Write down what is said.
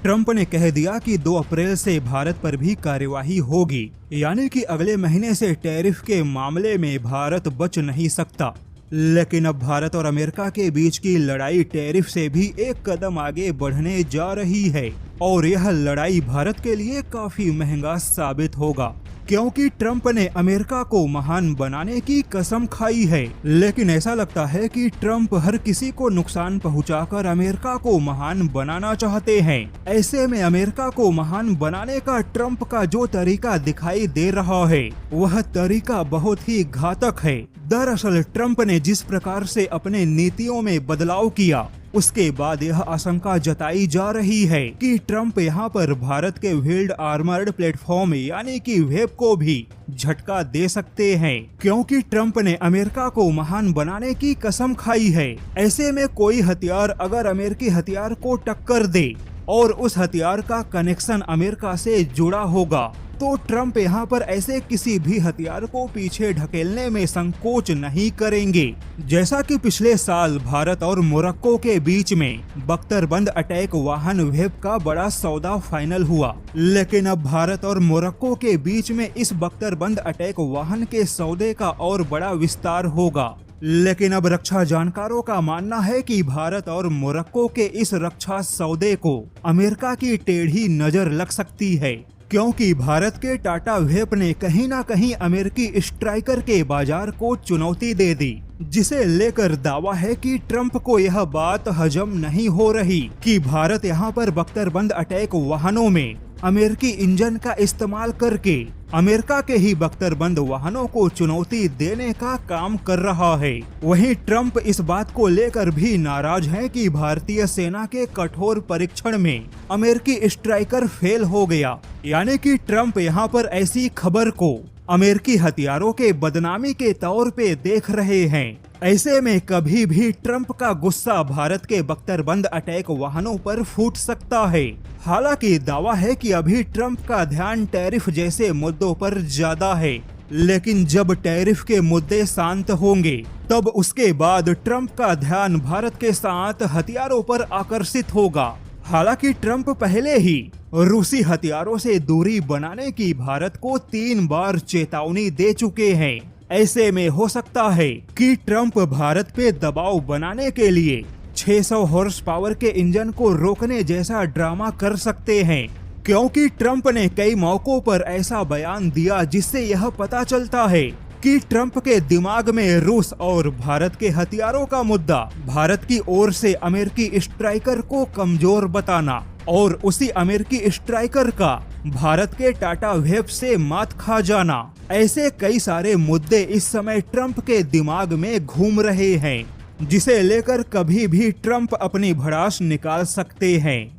Trump ने कह दिया कि 2 अप्रैल से भारत पर भी कार्यवाही होगी, यानी कि अगले महीने से टैरिफ के मामले में भारत बच नहीं सकता। लेकिन अब भारत और अमेरिका के बीच की लड़ाई टैरिफ से भी एक कदम आगे बढ़ने जा रही है और यह लड़ाई भारत के लिए काफी महंगा साबित होगा, क्योंकि ट्रंप ने अमेरिका को महान बनाने की कसम खाई है। लेकिन ऐसा लगता है कि ट्रंप हर किसी को नुकसान पहुंचाकर अमेरिका को महान बनाना चाहते हैं। ऐसे में अमेरिका को महान बनाने का ट्रंप का जो तरीका दिखाई दे रहा है वह तरीका बहुत ही घातक है। दरअसल ट्रंप ने जिस प्रकार से अपने नीतियों में बदलाव किया, उसके बाद यह आशंका जताई जा रही है कि ट्रंप यहां पर भारत के व्हील्ड आर्मर्ड प्लेटफॉर्म यानी कि वेब को भी झटका दे सकते हैं, क्योंकि ट्रंप ने अमेरिका को महान बनाने की कसम खाई है। ऐसे में कोई हथियार अगर अमेरिकी हथियार को टक्कर दे और उस हथियार का कनेक्शन अमेरिका से जुड़ा होगा, तो ट्रंप यहाँ पर ऐसे किसी भी हथियार को पीछे ढकेलने में संकोच नहीं करेंगे। जैसा कि पिछले साल भारत और मोरक्को के बीच में बख्तरबंद अटैक वाहन वेब का बड़ा सौदा फाइनल हुआ, लेकिन अब भारत और मोरक्को के बीच में इस बख्तरबंद अटैक वाहन के सौदे का और बड़ा विस्तार होगा। लेकिन अब रक्षा जानकारों का मानना है कि भारत और मोरक्को के इस रक्षा सौदे को अमेरिका की टेढ़ी नजर लग सकती है, क्योंकि भारत के टाटा वेप ने कहीं ना कहीं अमेरिकी स्ट्राइकर के बाजार को चुनौती दे दी, जिसे लेकर दावा है कि ट्रंप को यह बात हजम नहीं हो रही कि भारत यहां पर बख्तरबंद अटैक वाहनों में अमेरिकी इंजन का इस्तेमाल करके अमेरिका के ही बख्तरबंद वाहनों को चुनौती देने का काम कर रहा है। वहीं ट्रंप इस बात को लेकर भी नाराज हैं कि भारतीय सेना के कठोर परीक्षण में अमेरिकी स्ट्राइकर फेल हो गया, यानी कि ट्रंप यहां पर ऐसी खबर को अमेरिकी हथियारों के बदनामी के तौर पे देख रहे हैं। ऐसे में कभी भी ट्रंप का गुस्सा भारत के बख्तरबंद अटैक वाहनों पर फूट सकता है। हालांकि दावा है कि अभी ट्रंप का ध्यान टैरिफ जैसे मुद्दों पर ज्यादा है, लेकिन जब टैरिफ के मुद्दे शांत होंगे तब उसके बाद ट्रंप का ध्यान भारत के साथ हथियारों पर आकर्षित होगा। हालांकि ट्रंप पहले ही रूसी हथियारों से दूरी बनाने की भारत को 3 बार चेतावनी दे चुके हैं। ऐसे में हो सकता है कि ट्रंप भारत पे दबाव बनाने के लिए 600 हॉर्स पावर के इंजन को रोकने जैसा ड्रामा कर सकते हैं, क्योंकि ट्रंप ने कई मौकों पर ऐसा बयान दिया जिससे यह पता चलता है कि ट्रंप के दिमाग में रूस और भारत के हथियारों का मुद्दा भारत की ओर से अमेरिकी स्ट्राइकर को कमजोर बताना और उसी अमेरिकी स्ट्राइकर का भारत के टाटा वेब से मात खा जाना। ऐसे कई सारे मुद्दे इस समय ट्रंप के दिमाग में घूम रहे हैं, जिसे लेकर कभी भी ट्रंप अपनी भड़ास निकाल सकते हैं।